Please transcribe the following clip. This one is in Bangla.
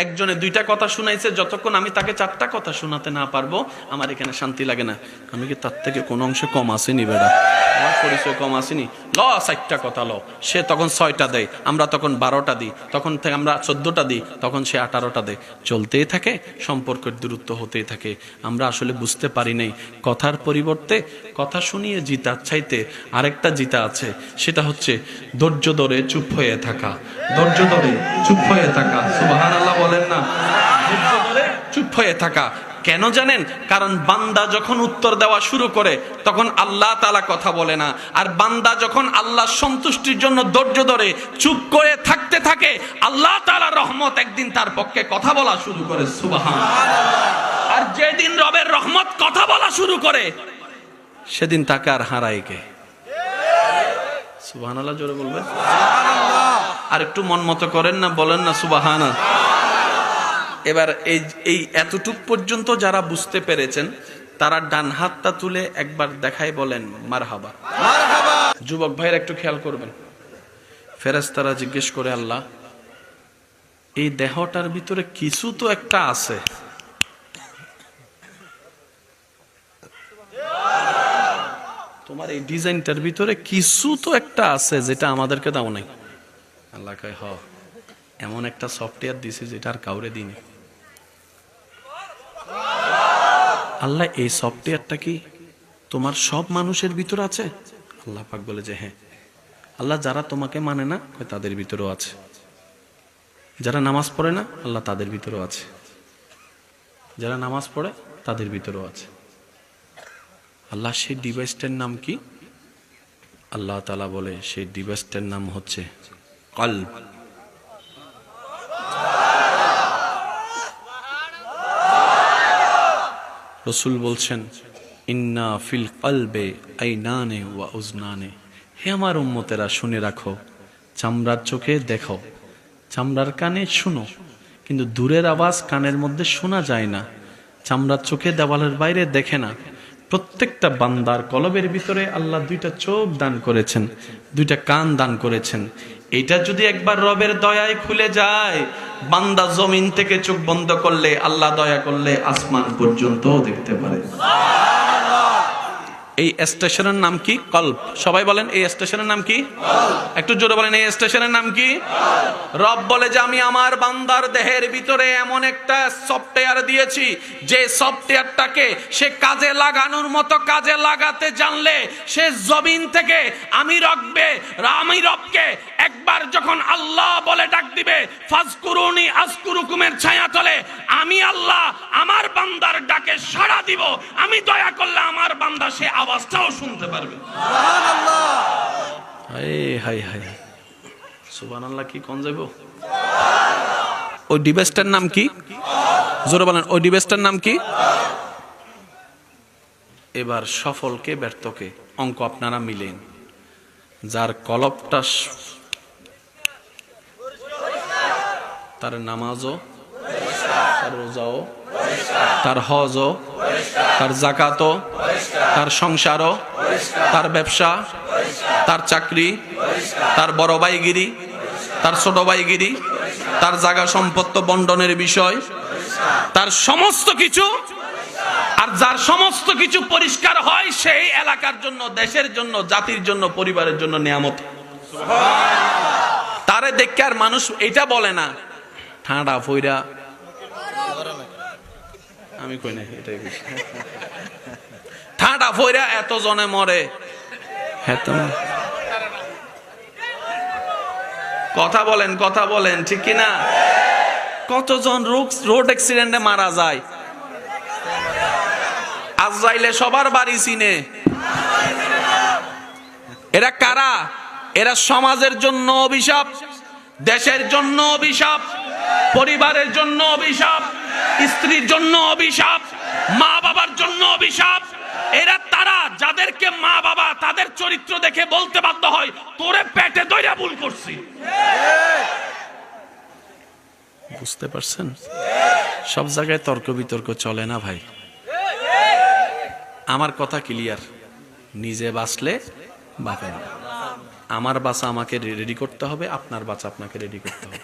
একজনে দুইটা কথা শুনাইছে, যতক্ষণ আমি তাকে চারটা কথা শোনাতে না পারবো আমার এখানে শান্তি লাগে না। আমি কি তার থেকে কোনো অংশে কম আসিনি বেড়া? আমার পরিচয় কম আসিনি? ল চারটা কথা ল। সে তখন 6টা দেয়, আমরা তখন 12টা দিই, তখন থেকে আমরা 14টা দিই, তখন সে 18টা দেয়। চলতেই থাকে, সম্পর্কের দূরত্ব হতেই থাকে। আমরা আসলে বুঝতে পারি নাই কথার পরিবর্তে কথা শুনিয়ে জিতার চাইতে আরেকটা জিতা আছে, সেটা হচ্ছে ধৈর্য ধরে চুপ হয়ে থাকা। ধৈর্য ধরে চুপ হয়ে থাকা, সুবহানাল্লাহ বলেন না? ধৈর্য ধরে চুপ হয়ে থাকা। কেন জানেন? কারণ বান্দা যখন উত্তর দেওয়া শুরু করে তখন আল্লাহ তাআলা কথা বলে না, আর বান্দা যখন আল্লাহ সন্তুষ্টির জন্য ধৈর্য ধরে চুপ করে থাকতে থাকে, আল্লাহ তাআলার রহমত একদিন তার পক্ষে কথা বলা শুরু করে। সুবহানাল্লাহ। আর যেদিন রবের রহমত কথা বলা শুরু করে সেদিন তাকে আর হারায় কে? সুবহানাল্লাহ জোরে বলবেন। আর একটু মন মতো করেন না, বলেন না সুবহানাল্লাহ। এবার এই এতটুক পর্যন্ত যারা বুঝতে পেরেছেন তারা ডান হাতটা তুলে একবার দেখাই বলেন মারহাবা। যুবক ভাইরা একটু খেয়াল করবেন। ফেরেশতারা জিজ্ঞেস করে, আল্লাহ এই দেহটার ভিতরে কিছু তো একটা আছে, তোমার এই ডিজাইনটার ভিতরে কিছু তো একটা আছে যেটা আমাদেরকে দাও নাই। আল্লাহ কয়, হ, এমন একটা সফটওয়্যার দিছি যেটা আর কাউরে দিনি। আল্লাহ এই সফটওয়্যারটা কি তোমার সব মানুষের ভিতরে আছে? আল্লাহ পাক বলে যে হ্যাঁ। আল্লাহ যারা তোমাকে মানে না তাদের ভিতরেও আছে, যারা নামাজ পড়ে না আল্লাহ তাদের ভিতরেও আছে, যারা নামাজ পড়ে তাদের ভিতরেও আছে। আল্লাহ সেই ডিভাইসটার নাম কি? আল্লাহ তাআলা বলে সেই ডিভাইসটার নাম হচ্ছে কলব। রাসূল বলছেন, ইন্না ফিল কলবে আইনানে ওয়া উজনানে। হে আমার উম্মতেরা, শুনে রাখো, চামড়ার চোখে দেখো, চামড়ার কানে শুনো, কিন্তু দূরের আওয়াজ কানের মধ্যে শোনা যায় না। চামড়ার চোখে দেওয়ালের বাইরে দেখে না। প্রত্যেকটা বান্দার কলবের ভিতরে আল্লাহ 2টা চোখ দান করেছেন, 2টা কান দান করেছেন। এটা যদি একবার রবের দয়ায় খুলে যায়, বান্দা জমিন থেকে চোখ বন্ধ করলে আল্লাহ দয়া করলে আসমান পর্যন্ত দেখতে পারে। এই স্টেশনের নাম কি? কলব। সবাই বলেন এই স্টেশনের নাম কি? একটু জোরে বলেন এই স্টেশনের নাম কি? রব বলে যে আমি আমার বান্দার দেহের ভিতরে এমন একটা সফটওয়্যার দিয়েছি, যে সফটওয়্যারটাকে সে কাজে লাগানোর মতো কাজে লাগাতে জানলে সে জমিন থেকে আমি রবকে একবার যখন আল্লাহ বলে ডাক দিবে, ফাজকুরুনি আযকুরুকুমের ছায়া তলে আমি আল্লাহ আমার বান্দার ডাকে সাড়া দিব। আমি দয়া করলে আমার বান্দা সে আওয়াজটাও শুনতে পারবে। সুবহানাল্লাহ। হায় হায় হায়, সুবহানাল্লাহ কি কোন যাইব? ওই ডিভাইসটার নাম কি? জোরে বলেন, ওই ডিভাইসটার নাম কি? এবার সফলকে ব্যর্থকে অঙ্ক আপনারা মিলেন। যার কলবটা তার নামাজও, তার রোজাও, তার হজও, তার যাকাতও, তার সংসারও, তার ব্যবসা, তার চাকরি, তার বড় ভাইগিরি, তার ছোট ভাইগিরি, তার জায়গা সম্পত্তি বন্টনের বিষয়, তার সমস্ত কিছু। আর যার সমস্ত কিছু পরিষ্কার হয় সেই এলাকার জন্য, দেশের জন্য, জাতির জন্য, পরিবারের জন্য নিয়ামত। তারে দেখে আর মানুষ এটা বলে না ঠান্ডা ফইরা, আমি কই না এটাই ঠান্ডা ফইরা এত জনে মরে। কথা বলেন, কথা বলেন, ঠিক কিনা? কতজন রোড অ্যাক্সিডেন্টে মারা যায়। আজরাইলে সবার বাড়ি চিনে। এরা কারা? এরা সমাজের জন্য অভিশাপ, দেশের জন্য অভিশাপ, পরিবারের জন্য অভিশাপ, স্ত্রীর জন্য অভিশাপ, মা বাবার জন্য অভিশাপ। এরা তারা যাদেরকে মা বাবা তাদের চরিত্র দেখে বলতে বাধ্য হয়, তোরে পেটে দইরা ভুল করছি। বুঝতে পারছেন? সব জায়গায় তর্ক বিতর্ক চলে না ভাই। আমার কথা ক্লিয়ার। নিজে বাঁচলে বাঁচেন। আমার বাঁচা আমাকে রেডি করতে হবে, আপনার বাঁচা আপনাকে রেডি করতে হবে।